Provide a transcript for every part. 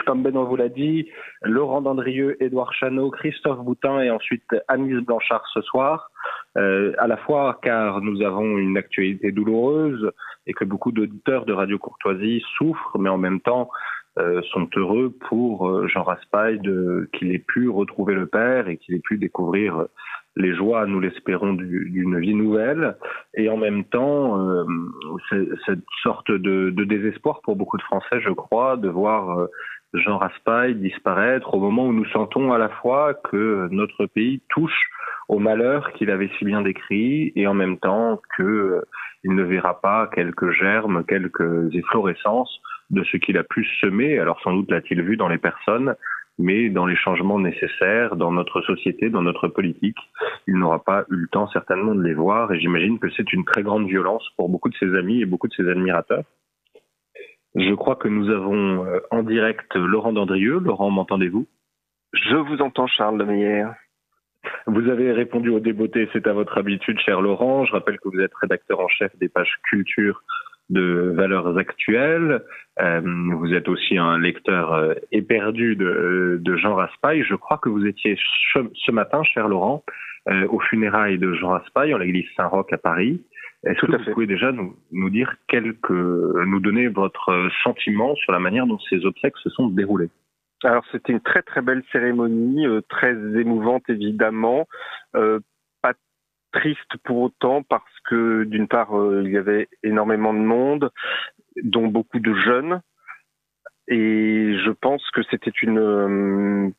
comme Benoît vous l'a dit, Laurent Dandrieux, Édouard Chano, Christophe Boutin et ensuite Anis Blanchard ce soir. À la fois car nous avons une actualité douloureuse et que beaucoup d'auditeurs de Radio Courtoisie souffrent, mais en même temps sont heureux pour Jean Raspail qu'il ait pu retrouver le père et qu'il ait pu découvrir les joies, nous l'espérons, d'une vie nouvelle. Et en même temps, cette sorte de désespoir pour beaucoup de Français, je crois, de voir Jean Raspail disparaître au moment où nous sentons à la fois que notre pays touche au malheur qu'il avait si bien décrit et en même temps qu'il ne verra pas quelques germes, quelques efflorescences de ce qu'il a pu semer. Alors sans doute l'a-t-il vu dans les personnes, mais dans les changements nécessaires dans notre société, dans notre politique, il n'aura pas eu le temps certainement de les voir et j'imagine que c'est une très grande violence pour beaucoup de ses amis et beaucoup de ses admirateurs. Je crois que nous avons en direct Laurent Dandrieux. Laurent, m'entendez-vous? Je vous entends, Charles Lemeyer. Vous avez répondu au débeauté, c'est à votre habitude, cher Laurent. Je rappelle que vous êtes rédacteur en chef des pages culture de Valeurs Actuelles. Vous êtes aussi un lecteur éperdu de Jean Raspail. Je crois que vous étiez ce matin, cher Laurent, aux funérailles de Jean Raspail en l'église Saint-Roch à Paris. Est-ce que vous pouvez déjà nous dire nous donner votre sentiment sur la manière dont ces obsèques se sont déroulées? Alors c'était une très très belle cérémonie, très émouvante évidemment, pas triste pour autant parce que d'une part il y avait énormément de monde, dont beaucoup de jeunes, et je pense que c'était une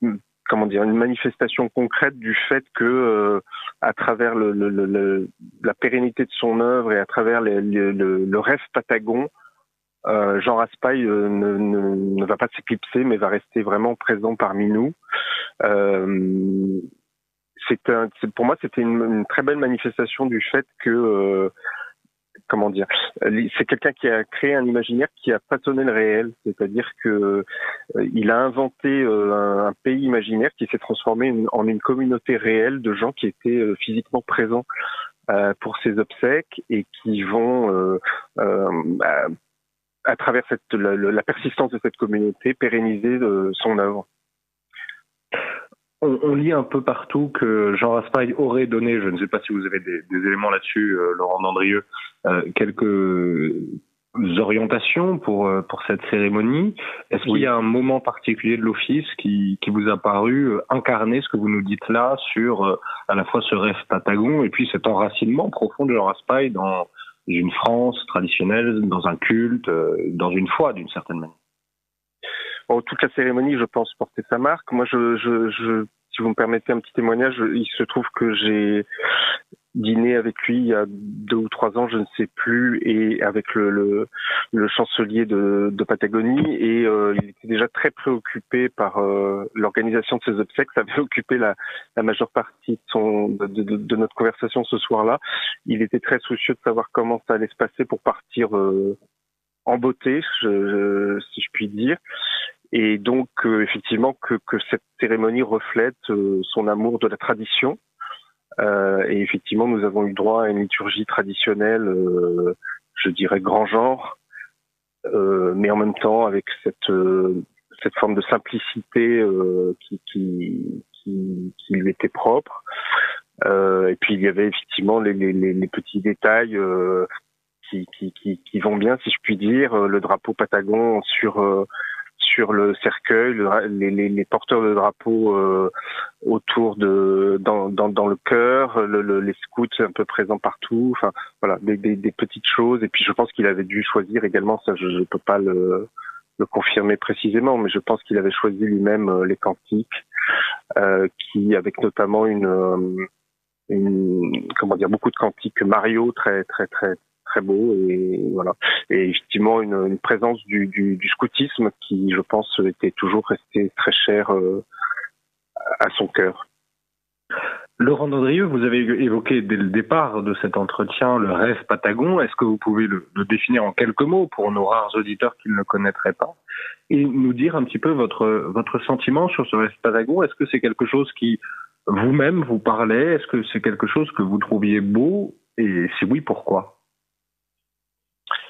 manifestation concrète du fait que à travers la pérennité de son œuvre et à travers le rêve patagon, Jean Raspail ne va pas s'éclipser, mais va rester vraiment présent parmi nous. Pour moi, c'était une très belle manifestation du fait que, c'est quelqu'un qui a créé un imaginaire qui a façonné le réel, c'est-à-dire que il a inventé un pays imaginaire qui s'est transformé en une communauté réelle de gens qui étaient physiquement présents pour ses obsèques et qui vont à travers la persistance de cette communauté, pérenniser son œuvre. On lit un peu partout que Jean Raspail aurait donné, je ne sais pas si vous avez des éléments là-dessus, Laurent Dandrieux, quelques orientations pour cette cérémonie. Est-ce qu'il y a un moment particulier de l'office qui vous a paru incarner ce que vous nous dites là sur à la fois ce rêve patagon et puis cet enracinement profond de Jean Raspail dans une France traditionnelle, dans un culte, dans une foi d'une certaine manière? Bon, toute la cérémonie, je pense, portait sa marque. Moi, si vous me permettez un petit témoignage, il se trouve que j'ai dîné avec lui il y a 2 ou 3 ans, je ne sais plus, et avec le chancelier de Patagonie, et il était déjà très préoccupé par l'organisation de ses obsèques. Ça avait occupé la majeure partie de notre conversation ce soir-là. Il était très soucieux de savoir comment ça allait se passer pour partir en beauté, si je puis dire. Et donc, effectivement, que cette cérémonie reflète son amour de la tradition. Et effectivement, nous avons eu droit à une liturgie traditionnelle, je dirais grand genre, mais en même temps avec cette forme de simplicité qui lui était propre. Et puis il y avait effectivement les petits détails qui vont bien, si je puis dire, le drapeau patagon sur le cercueil, les porteurs de drapeaux autour dans le chœur, les scouts un peu présents partout, enfin voilà, des petites choses. Et puis je pense qu'il avait dû choisir également, ça je peux pas le confirmer précisément, mais je pense qu'il avait choisi lui-même les cantiques, qui avec notamment beaucoup de cantiques Mario très très très très beau, et voilà, et effectivement une présence du scoutisme qui, je pense, était toujours resté très cher à son cœur. Laurent Dandrieux, vous avez évoqué dès le départ de cet entretien le rêve patagon. Est-ce que vous pouvez le définir en quelques mots pour nos rares auditeurs qui ne le connaîtraient pas, et nous dire un petit peu votre sentiment sur ce rêve patagon? Est-ce que c'est quelque chose qui vous-même vous parlait? Est-ce que c'est quelque chose que vous trouviez beau, et si oui, pourquoi?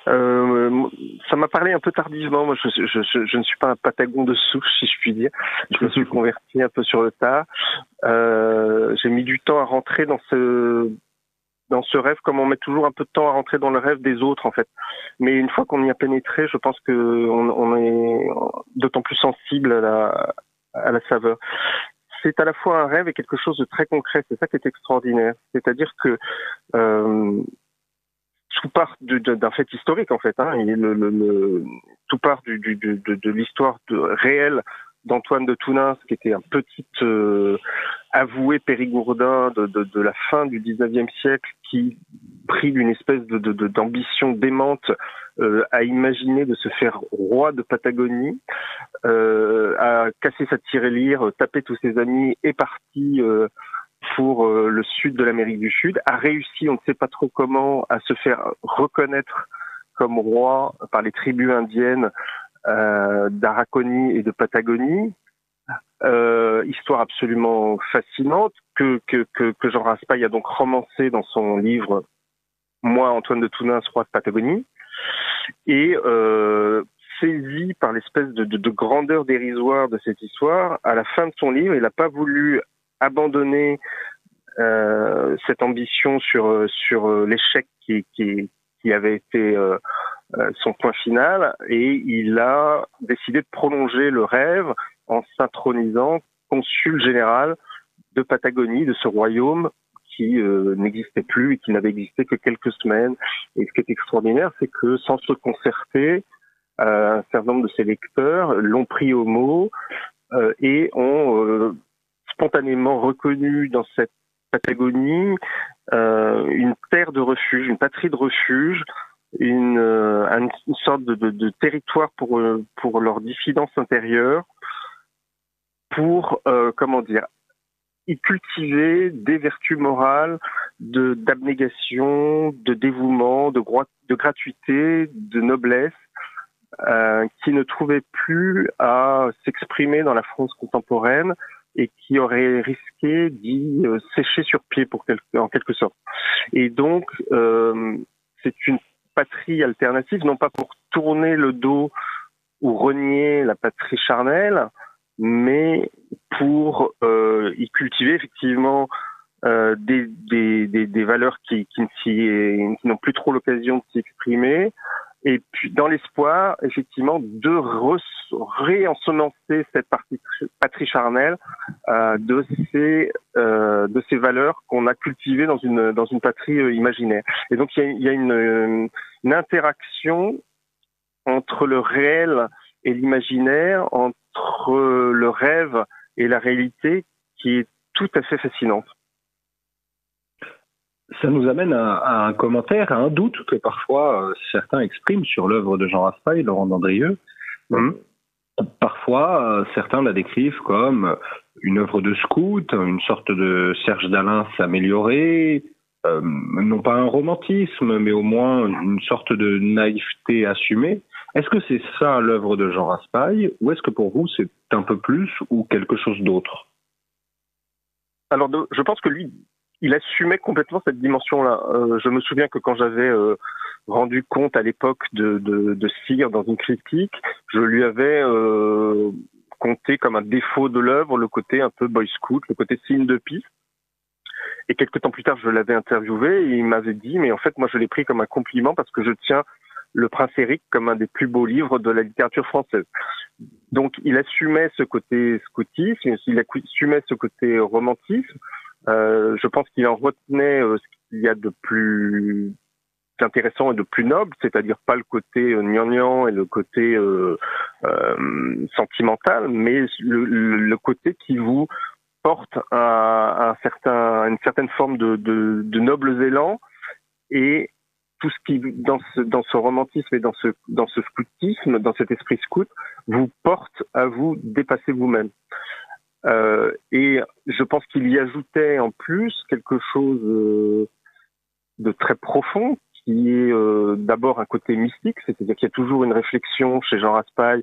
Ça m'a parlé un peu tardivement. Moi, je ne suis pas un Patagon de souche, si je puis dire. Je me suis converti un peu sur le tas. J'ai mis du temps à rentrer dans ce rêve, comme on met toujours un peu de temps à rentrer dans le rêve des autres, en fait. Mais une fois qu'on y a pénétré, je pense que on est d'autant plus sensible à la saveur. C'est à la fois un rêve et quelque chose de très concret. C'est ça qui est extraordinaire. C'est-à-dire que tout part d'un fait historique, en fait. Hein, et tout part de l'histoire réelle d'Antoine de Tounens, qui était un petit avoué périgourdin de la fin du 19e siècle, qui, pris d'une espèce d'ambition démente, a imaginé de se faire roi de Patagonie, a cassé sa tirelire, tapé tous ses amis, est parti pour le sud de l'Amérique du Sud, a réussi, on ne sait pas trop comment, à se faire reconnaître comme roi par les tribus indiennes d'Araconie et de Patagonie. Histoire absolument fascinante que Jean Raspail a donc romancé dans son livre Moi, Antoine de Tounens, roi de Patagonie, et saisi par l'espèce de grandeur dérisoire de cette histoire, à la fin de son livre, il n'a pas voulu abandonner cette ambition sur l'échec qui avait été son point final, et il a décidé de prolonger le rêve en s'intronisant consul général de Patagonie, de ce royaume qui n'existait plus et qui n'avait existé que quelques semaines. Et ce qui est extraordinaire, c'est que sans se concerter, un certain nombre de ses lecteurs l'ont pris au mot et ont spontanément reconnu dans cette Patagonie une terre de refuge, une patrie de refuge, une sorte de territoire pour leur diffidence intérieure, pour y cultiver des vertus morales d'abnégation, de dévouement, de gratuité, de noblesse, qui ne trouvaient plus à s'exprimer dans la France contemporaine et qui auraient risqué d'y sécher sur pied en quelque sorte. Et donc, c'est une patrie alternative, non pas pour tourner le dos ou renier la patrie charnelle, mais pour y cultiver effectivement des valeurs qui n'ont plus trop l'occasion de s'y exprimer, et puis dans l'espoir effectivement de réensemencer cette patrie charnelle de ces valeurs qu'on a cultivées dans une patrie imaginaire. Et donc il y a une interaction entre le réel et l'imaginaire, entre le rêve et la réalité, qui est tout à fait fascinante. Ça nous amène à un commentaire, à un doute que parfois certains expriment sur l'œuvre de Jean Raspail, Laurent Dandrieux. Parfois, certains la décrivent comme une œuvre de scout, une sorte de Serge Dalins amélioré, non pas un romantisme, mais au moins une sorte de naïveté assumée. Est-ce que c'est ça l'œuvre de Jean Raspail, ou est-ce que pour vous c'est un peu plus ou quelque chose d'autre? Alors, je pense que lui, il assumait complètement cette dimension-là. Je me souviens que quand j'avais rendu compte à l'époque de Cyr dans une critique, je lui avais compté comme un défaut de l'œuvre le côté un peu boy scout, le côté signe de piste. Et quelques temps plus tard, je l'avais interviewé et il m'avait dit, mais en fait, moi, je l'ai pris comme un compliment parce que je tiens Le Prince Éric comme un des plus beaux livres de la littérature française. Donc, il assumait ce côté scoutisme, il assumait ce côté romantisme. Je pense qu'il en retenait ce qu'il y a de plus intéressant et de plus noble, c'est-à-dire pas le côté gnangnan et le côté sentimental, mais le côté qui vous porte à une certaine forme de nobles élans, et tout ce qui dans ce romantisme et dans ce scoutisme, dans cet esprit scout, vous porte à vous dépasser vous-même. Et je pense qu'il y ajoutait en plus quelque chose de très profond, qui est d'abord un côté mystique, c'est-à-dire qu'il y a toujours une réflexion chez Jean Raspail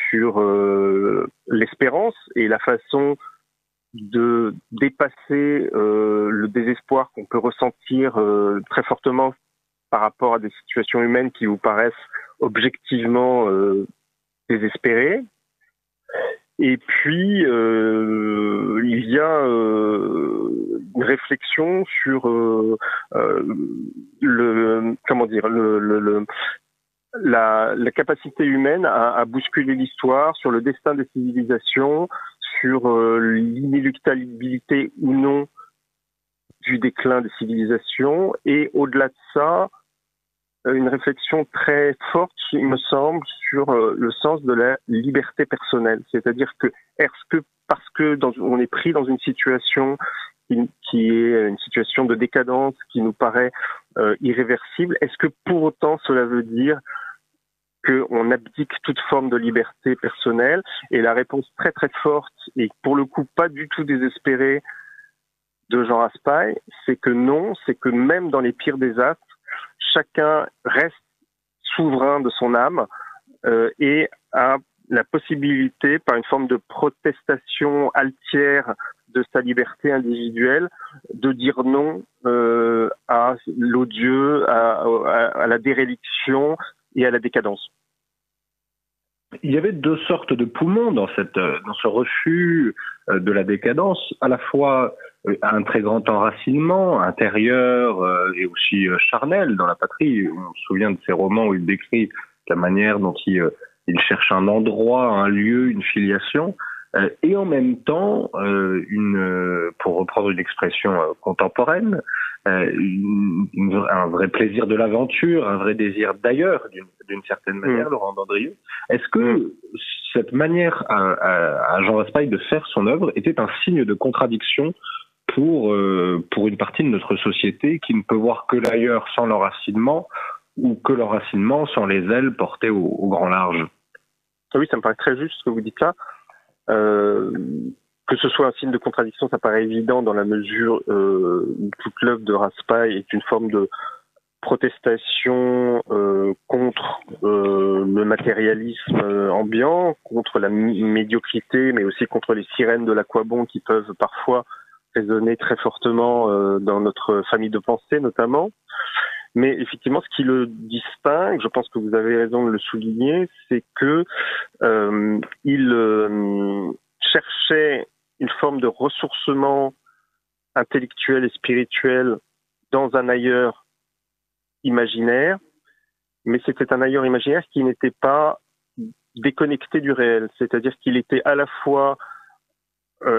sur l'espérance et la façon de dépasser le désespoir qu'on peut ressentir très fortement par rapport à des situations humaines qui vous paraissent objectivement désespérées. Et puis, il y a une réflexion sur la capacité humaine à bousculer l'histoire, sur le destin des civilisations, sur l'inéluctabilité ou non du déclin des civilisations, et au-delà de ça, une réflexion très forte, il me semble, sur le sens de la liberté personnelle. C'est-à-dire que, est-ce que parce que on est pris dans une situation qui est une situation de décadence, qui nous paraît irréversible, est-ce que pour autant cela veut dire qu'on abdique toute forme de liberté personnelle? Et la réponse très très forte, et pour le coup pas du tout désespérée, de Jean Raspail, c'est que non, c'est que même dans les pires désastres, chacun reste souverain de son âme et a la possibilité, par une forme de protestation altière de sa liberté individuelle, de dire non à l'odieux, à la déréliction et à la décadence. Il y avait deux sortes de poumons dans ce refus de la décadence, à la fois un très grand enracinement intérieur et aussi charnel dans la patrie. On se souvient de ces romans où il décrit la manière dont il cherche un endroit, un lieu, une filiation, et en même temps, pour reprendre une expression contemporaine, un vrai plaisir de l'aventure, un vrai désir d'ailleurs, d'une certaine manière, Laurent Dandrieux. Est-ce que cette manière à Jean Raspail de faire son œuvre était un signe de contradiction pour une partie de notre société qui ne peut voir que l'ailleurs sans l'enracinement, ou que l'enracinement sans les ailes portées au grand large? Oui, ça me paraît très juste ce que vous dites là. Que ce soit un signe de contradiction, ça paraît évident dans la mesure où toute l'œuvre de Raspail est une forme de protestation contre le matérialisme ambiant, contre la médiocrité, mais aussi contre les sirènes de l'aquabon qui peuvent parfois résonner très fortement dans notre famille de pensée notamment. Mais effectivement, ce qui le distingue, je pense que vous avez raison de le souligner, c'est que il cherchait une forme de ressourcement intellectuel et spirituel dans un ailleurs imaginaire, mais c'était un ailleurs imaginaire qui n'était pas déconnecté du réel, c'est-à-dire qu'il était à la fois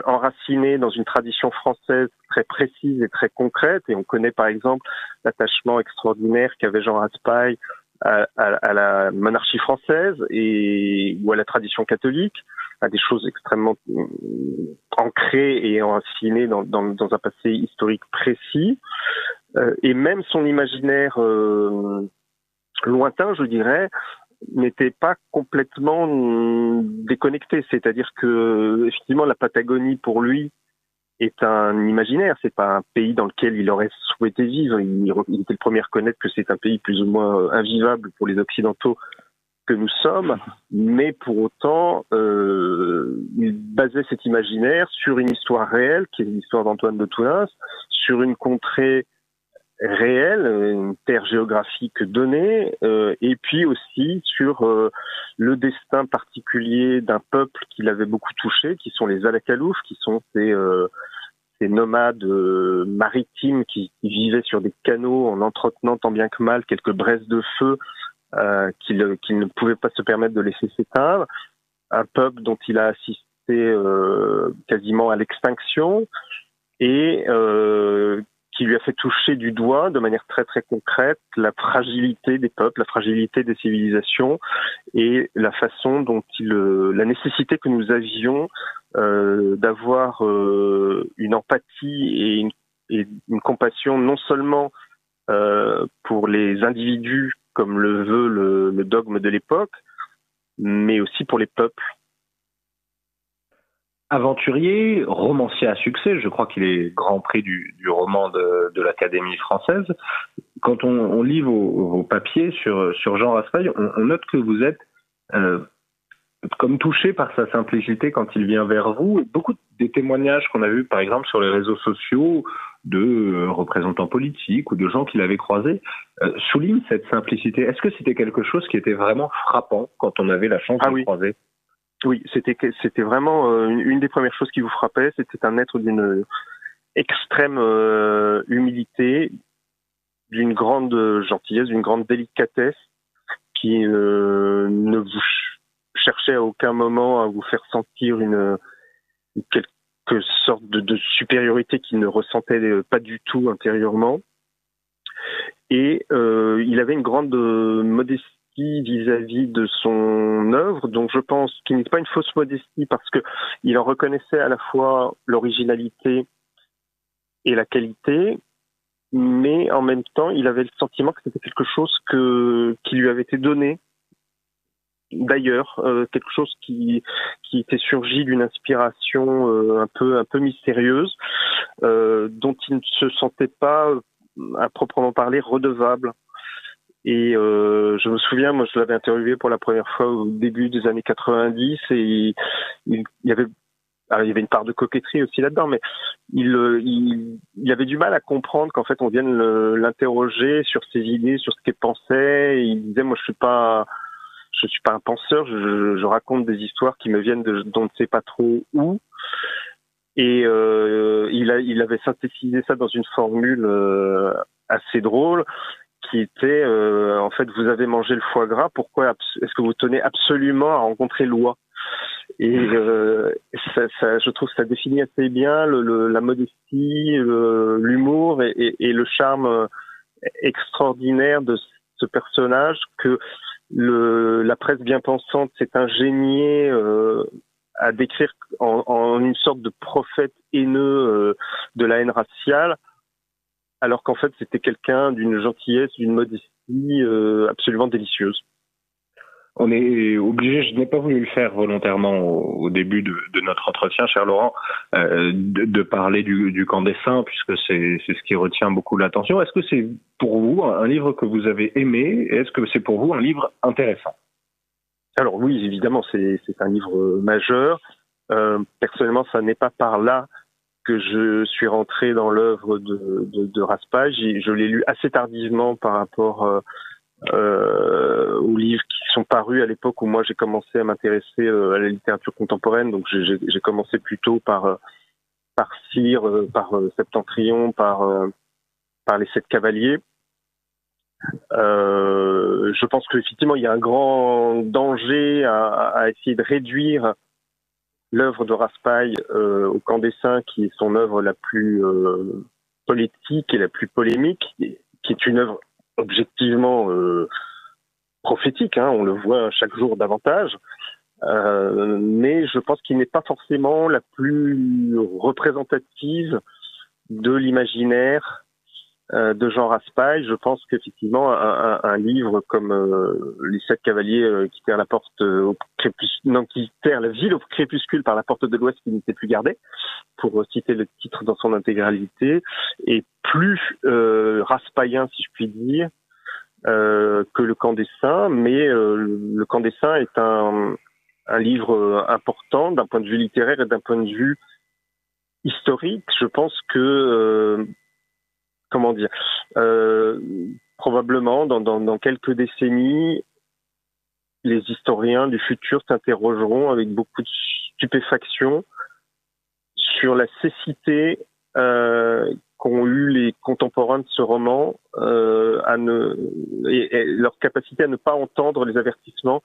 enraciné dans une tradition française très précise et très concrète, et on connaît par exemple l'attachement extraordinaire qu'avait Jean Raspail à la monarchie française ou à la tradition catholique, à des choses extrêmement ancrées et enracinées dans un passé historique précis, et même son imaginaire lointain, je dirais, n'était pas complètement déconnecté. C'est-à-dire que, effectivement, la Patagonie, pour lui, est un imaginaire. C'est pas un pays dans lequel il aurait souhaité vivre. Il était le premier à reconnaître que c'est un pays plus ou moins invivable pour les Occidentaux que nous sommes. Mais pour autant, il basait cet imaginaire sur une histoire réelle, qui est l'histoire d'Antoine de Toulens, sur une contrée réelle, une terre géographique donnée, et puis aussi sur le destin particulier d'un peuple qui l'avait beaucoup touché, qui sont les Alakalouf, qui sont ces nomades maritimes qui vivaient sur des canaux en entretenant tant bien que mal quelques braises de feu qu'ils ne pouvaient pas se permettre de laisser s'éteindre, un peuple dont il a assisté quasiment à l'extinction, et qui lui a fait toucher du doigt de manière très très concrète la fragilité des peuples, la fragilité des civilisations, et la façon dont la nécessité que nous avions d'avoir une empathie et une compassion non seulement pour les individus comme le veut le dogme de l'époque, mais aussi pour les peuples. Aventurier, romancier à succès, je crois qu'il est grand prix du roman de l'Académie française. Quand on lit vos papiers sur Jean Raspail, on note que vous êtes comme touché par sa simplicité quand il vient vers vous. Beaucoup des témoignages qu'on a vus, par exemple, sur les réseaux sociaux, de représentants politiques ou de gens qu'il avait croisés, souligne cette simplicité. Est-ce que c'était quelque chose qui était vraiment frappant quand on avait la chance de le croiser? Oui, c'était vraiment une des premières choses qui vous frappait. C'était un être d'une extrême humilité, d'une grande gentillesse, d'une grande délicatesse, qui ne vous cherchait à aucun moment à vous faire sentir quelque sorte de supériorité qu'il ne ressentait pas du tout intérieurement. Et il avait une grande modestie vis-à-vis de son œuvre, donc je pense qu'il n'était pas une fausse modestie parce que il en reconnaissait à la fois l'originalité et la qualité, mais en même temps, il avait le sentiment que c'était quelque chose qui lui avait été donné d'ailleurs, quelque chose qui était surgi d'une inspiration un peu mystérieuse, dont il ne se sentait pas à proprement parler redevable. Et je me souviens, moi je l'avais interviewé pour la première fois au début des années 90 et il y avait une part de coquetterie aussi là-dedans, mais il avait du mal à comprendre qu'en fait on vienne l'interroger sur ses idées, sur ce qu'il pensait. Et il disait, moi je suis pas un penseur, je raconte des histoires qui me viennent d'on ne sait pas trop où. Et il avait synthétisé ça dans une formule assez drôle, qui était en fait, vous avez mangé le foie gras, pourquoi est-ce que vous tenez absolument à rencontrer l'oie? Et je trouve que ça définit assez bien la modestie, l'humour et le charme extraordinaire de ce personnage que la presse bien pensante s'est ingéniée à décrire en une sorte de prophète haineux de la haine raciale, alors qu'en fait c'était quelqu'un d'une gentillesse, d'une modestie absolument délicieuse. On est obligé, je n'ai pas voulu le faire volontairement au début de notre entretien, cher Laurent, de parler du camp des saints, puisque c'est ce qui retient beaucoup l'attention. Est-ce que c'est pour vous un livre que vous avez aimé, et est-ce que c'est pour vous un livre intéressant? Alors oui, évidemment, c'est un livre majeur. Personnellement, ça n'est pas par là que je suis rentré dans l'œuvre de Raspail. Je l'ai lu assez tardivement par rapport aux livres qui sont parus à l'époque où moi j'ai commencé à m'intéresser à la littérature contemporaine. Donc j'ai commencé plutôt par Cyr, par Septentrion, par les Sept Cavaliers. Je pense qu'effectivement il y a un grand danger à essayer de réduire l'œuvre de Raspail au camp des saints, qui est son œuvre la plus politique et la plus polémique, qui est une œuvre objectivement prophétique, hein, on le voit chaque jour davantage, mais je pense qu'il n'est pas forcément la plus représentative de l'imaginaire de Jean Raspail. Je pense qu'effectivement un livre comme Les Sept Cavaliers qui terrent la porte au qui terrent la ville au crépuscule par la porte de l'Ouest qui n'était plus gardée, pour citer le titre dans son intégralité, est plus raspailien, si je puis dire, que Le Camp des Saints, mais Le Camp des Saints est un livre important d'un point de vue littéraire et d'un point de vue historique. Je pense que comment dire, probablement dans quelques décennies, les historiens du futur s'interrogeront avec beaucoup de stupéfaction sur la cécité qu'ont eu les contemporains de ce roman et leur capacité à ne pas entendre les avertissements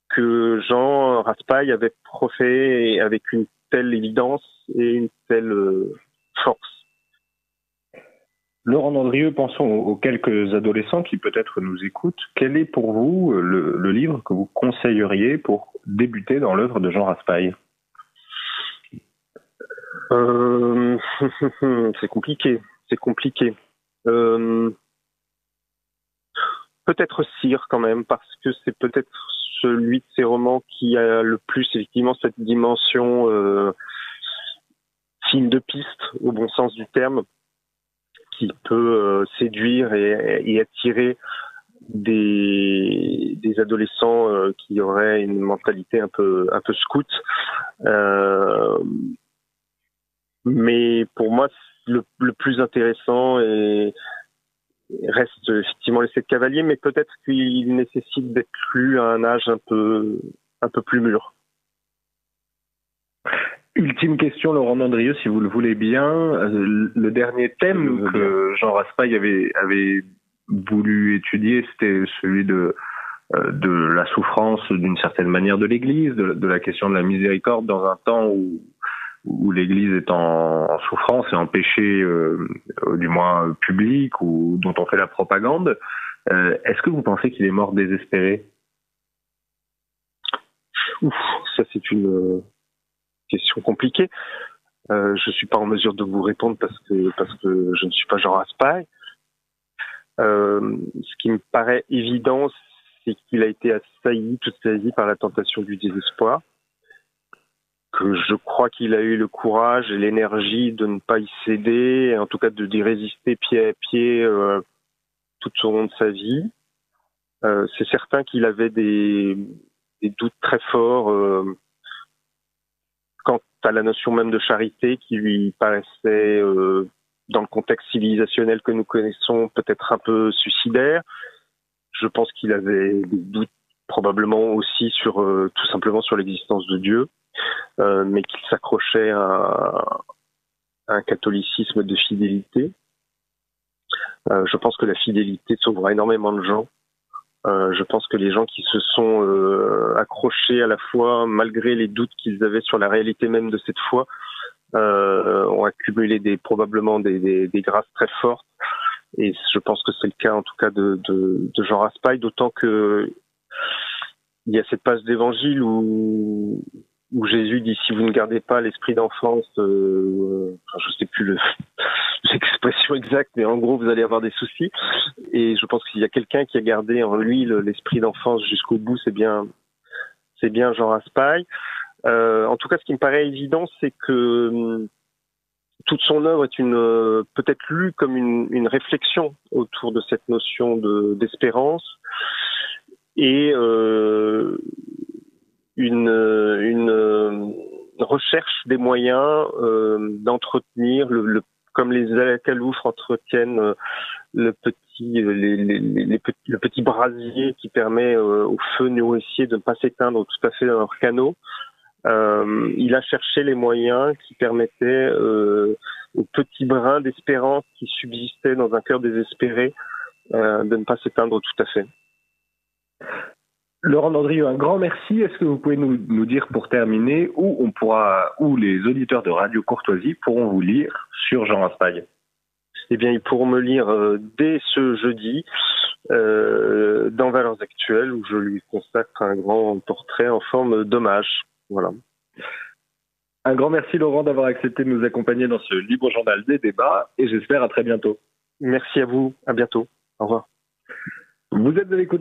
que Jean Raspail avait proférés avec une telle évidence et une telle force. Laurent Dandrieux, pensons aux quelques adolescents qui peut-être nous écoutent. Quel est pour vous le livre que vous conseilleriez pour débuter dans l'œuvre de Jean Raspail? C'est compliqué. Peut-être Cyr quand même, parce que c'est peut-être celui de ces romans qui a le plus effectivement cette dimension film de piste au bon sens du terme, qui peut séduire et attirer des adolescents qui auraient une mentalité un peu scout. Mais pour moi, le plus intéressant et reste effectivement l'essai de cavalier, mais peut-être qu'il nécessite d'être lu à un âge un peu plus mûr. Ultime question, Laurent Dandrieux, si vous le voulez bien. Le dernier thème que Jean Raspail avait voulu étudier, c'était celui de la souffrance d'une certaine manière de l'Église, de la question de la miséricorde dans un temps où l'Église est en souffrance et en péché, du moins public, ou dont on fait la propagande. Est-ce que vous pensez qu'il est mort désespéré? Ça c'est une question compliquée. Je suis pas en mesure de vous répondre parce que je ne suis pas Jean Raspail. Ce qui me paraît évident, c'est qu'il a été assailli toute sa vie par la tentation du désespoir, que je crois qu'il a eu le courage et l'énergie de ne pas y céder, et en tout cas d'y résister pied à pied tout au long de sa vie. C'est certain qu'il avait des doutes très forts quant à la notion même de charité qui lui paraissait, dans le contexte civilisationnel que nous connaissons, peut-être un peu suicidaire. Je pense qu'il avait des doutes probablement aussi sur tout simplement sur l'existence de Dieu, mais qu'il s'accrochait à un catholicisme de fidélité. Je pense que la fidélité sauvera énormément de gens. Je pense que les gens qui se sont accrochés à la foi, malgré les doutes qu'ils avaient sur la réalité même de cette foi, ont accumulé probablement des grâces très fortes. Et je pense que c'est le cas en tout cas de Jean Raspail, d'autant que il y a cette page d'évangile où Jésus dit si vous ne gardez pas l'esprit d'enfance, je sais plus l'expression exacte, mais en gros vous allez avoir des soucis. Et je pense qu'il y a quelqu'un qui a gardé en lui l'esprit d'enfance jusqu'au bout, c'est bien Jean Raspail. En tout cas, ce qui me paraît évident, c'est que toute son œuvre est peut-être lue comme une réflexion autour de cette notion d'espérance et une recherche des moyens d'entretenir comme les Alacaloufres entretiennent le petit brasier qui permet au feu nourricier de ne pas s'éteindre tout à fait dans leur canot. Il a cherché les moyens qui permettaient aux petits brins d'espérance qui subsistaient dans un cœur désespéré de ne pas s'éteindre tout à fait. Laurent Dandrieux, un grand merci. Est-ce que vous pouvez nous dire pour terminer où les auditeurs de Radio Courtoisie pourront vous lire sur Jean Raspail? Eh bien, ils pourront me lire dès ce jeudi dans Valeurs Actuelles, où je lui consacre un grand portrait en forme d'hommage. Voilà. Un grand merci Laurent d'avoir accepté de nous accompagner dans ce libre journal des débats et j'espère à très bientôt. Merci à vous, à bientôt. Au revoir. Vous êtes à l'écoute